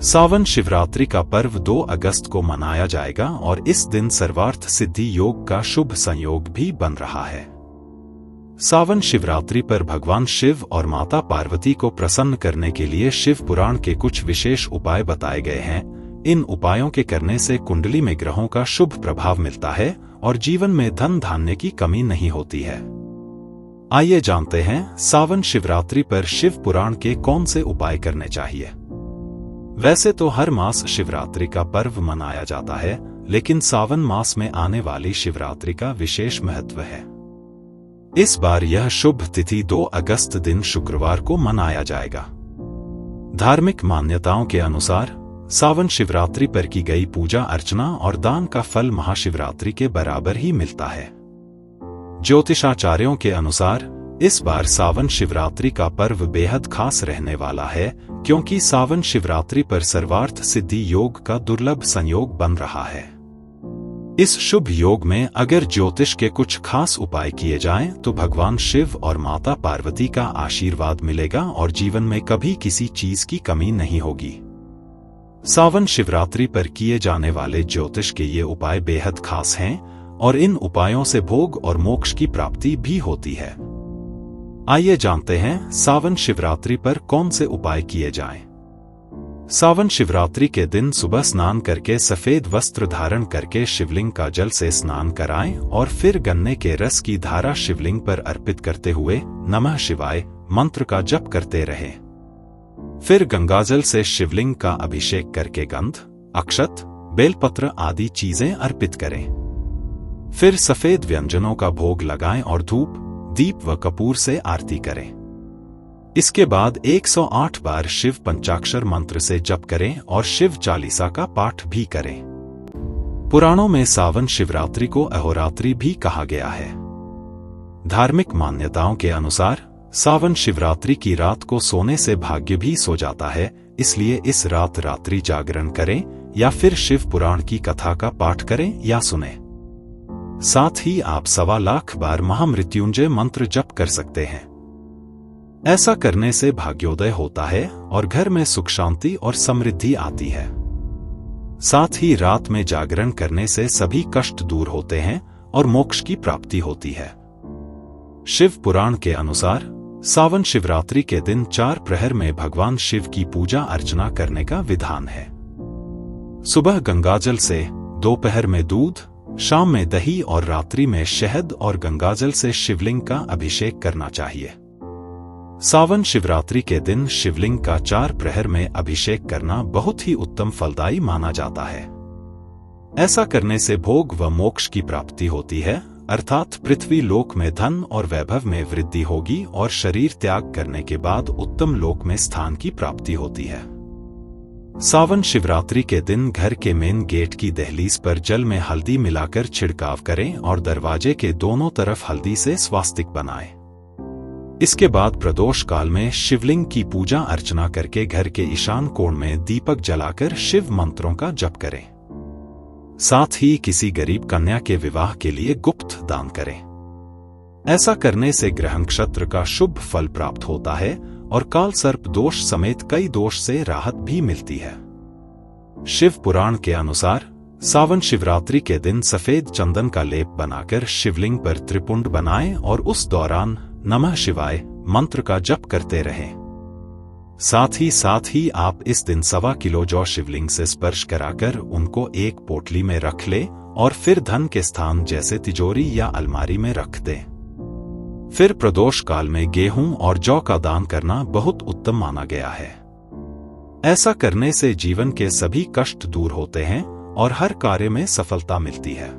सावन शिवरात्रि का पर्व 2 अगस्त को मनाया जाएगा और इस दिन सर्वार्थ सिद्धि योग का शुभ संयोग भी बन रहा है। सावन शिवरात्रि पर भगवान शिव और माता पार्वती को प्रसन्न करने के लिए शिव पुराण के कुछ विशेष उपाय बताए गए हैं। इन उपायों के करने से कुंडली में ग्रहों का शुभ प्रभाव मिलता है और जीवन में धन धान्य की कमी नहीं होती है। आइए जानते हैं सावन शिवरात्रि पर शिव पुराण के कौन से उपाय करने चाहिए। वैसे तो हर मास शिवरात्रि का पर्व मनाया जाता है, लेकिन सावन मास में आने वाली शिवरात्रि का विशेष महत्व है। इस बार यह शुभ तिथि 2 अगस्त दिन शुक्रवार को मनाया जाएगा। धार्मिक मान्यताओं के अनुसार सावन शिवरात्रि पर की गई पूजा अर्चना और दान का फल महाशिवरात्रि के बराबर ही मिलता है। ज्योतिषाचार्यों के अनुसार इस बार सावन शिवरात्रि का पर्व बेहद खास रहने वाला है, क्योंकि सावन शिवरात्रि पर सर्वार्थ सिद्धि योग का दुर्लभ संयोग बन रहा है। इस शुभ योग में अगर ज्योतिष के कुछ खास उपाय किए जाएं, तो भगवान शिव और माता पार्वती का आशीर्वाद मिलेगा और जीवन में कभी किसी चीज की कमी नहीं होगी। सावन शिवरात्रि पर किए जाने वाले ज्योतिष के ये उपाय बेहद खास हैं और इन उपायों से भोग और मोक्ष की प्राप्ति भी होती है। आइए जानते हैं सावन शिवरात्रि पर कौन से उपाय किए जाएं। सावन शिवरात्रि के दिन सुबह स्नान करके सफेद वस्त्र धारण करके शिवलिंग का जल से स्नान कराएं और फिर गन्ने के रस की धारा शिवलिंग पर अर्पित करते हुए नमः शिवाय मंत्र का जप करते रहें। फिर गंगाजल से शिवलिंग का अभिषेक करके गंध, अक्षत, बेलपत्र आदि चीजें अर्पित करें। फिर सफेद व्यंजनों का भोग लगाएं और धूप, दीप व कपूर से आरती करें। इसके बाद 108 बार शिव पंचाक्षर मंत्र से जप करें और शिव चालीसा का पाठ भी करें। पुराणों में सावन शिवरात्रि को अहोरात्रि भी कहा गया है। धार्मिक मान्यताओं के अनुसार सावन शिवरात्रि की रात को सोने से भाग्य भी सो जाता है, इसलिए इस रात रात्रि जागरण करें या फिर शिव पुराण की कथा का पाठ करें या सुनें। साथ ही आप 1.25 लाख बार महामृत्युंजय मंत्र जप कर सकते हैं। ऐसा करने से भाग्योदय होता है और घर में सुख शांति और समृद्धि आती है। साथ ही रात में जागरण करने से सभी कष्ट दूर होते हैं और मोक्ष की प्राप्ति होती है। शिव पुराण के अनुसार सावन शिवरात्रि के दिन 4 प्रहर में भगवान शिव की पूजा अर्चना करने का विधान है। सुबह गंगाजल से, दोपहर में दूध, शाम में दही और रात्रि में शहद और गंगाजल से शिवलिंग का अभिषेक करना चाहिए। सावन शिवरात्रि के दिन शिवलिंग का 4 प्रहर में अभिषेक करना बहुत ही उत्तम फलदायी माना जाता है। ऐसा करने से भोग व मोक्ष की प्राप्ति होती है, अर्थात पृथ्वी लोक में धन और वैभव में वृद्धि होगी और शरीर त्याग करने के बाद उत्तम लोक में स्थान की प्राप्ति होती है। सावन शिवरात्रि के दिन घर के मेन गेट की दहलीज पर जल में हल्दी मिलाकर छिड़काव करें और दरवाजे के दोनों तरफ हल्दी से स्वास्तिक बनाएं। इसके बाद प्रदोष काल में शिवलिंग की पूजा अर्चना करके घर के ईशान कोण में दीपक जलाकर शिव मंत्रों का जप करें। साथ ही किसी गरीब कन्या के विवाह के लिए गुप्त दान करें। ऐसा करने से ग्रह नक्षत्र का शुभ फल प्राप्त होता है और काल सर्प दोष समेत कई दोष से राहत भी मिलती है। शिव पुराण के अनुसार सावन शिवरात्रि के दिन सफेद चंदन का लेप बनाकर शिवलिंग पर त्रिपुंड बनाएं और उस दौरान नमः शिवाय मंत्र का जप करते रहें। साथ ही आप इस दिन 1.25 किलो जौ शिवलिंग से स्पर्श कराकर उनको एक पोटली में रख लें और फिर धन के स्थान जैसे तिजोरी या अलमारी में रख दें। फिर प्रदोष काल में गेहूं और जौ का दान करना बहुत उत्तम माना गया है। ऐसा करने से जीवन के सभी कष्ट दूर होते हैं और हर कार्य में सफलता मिलती है।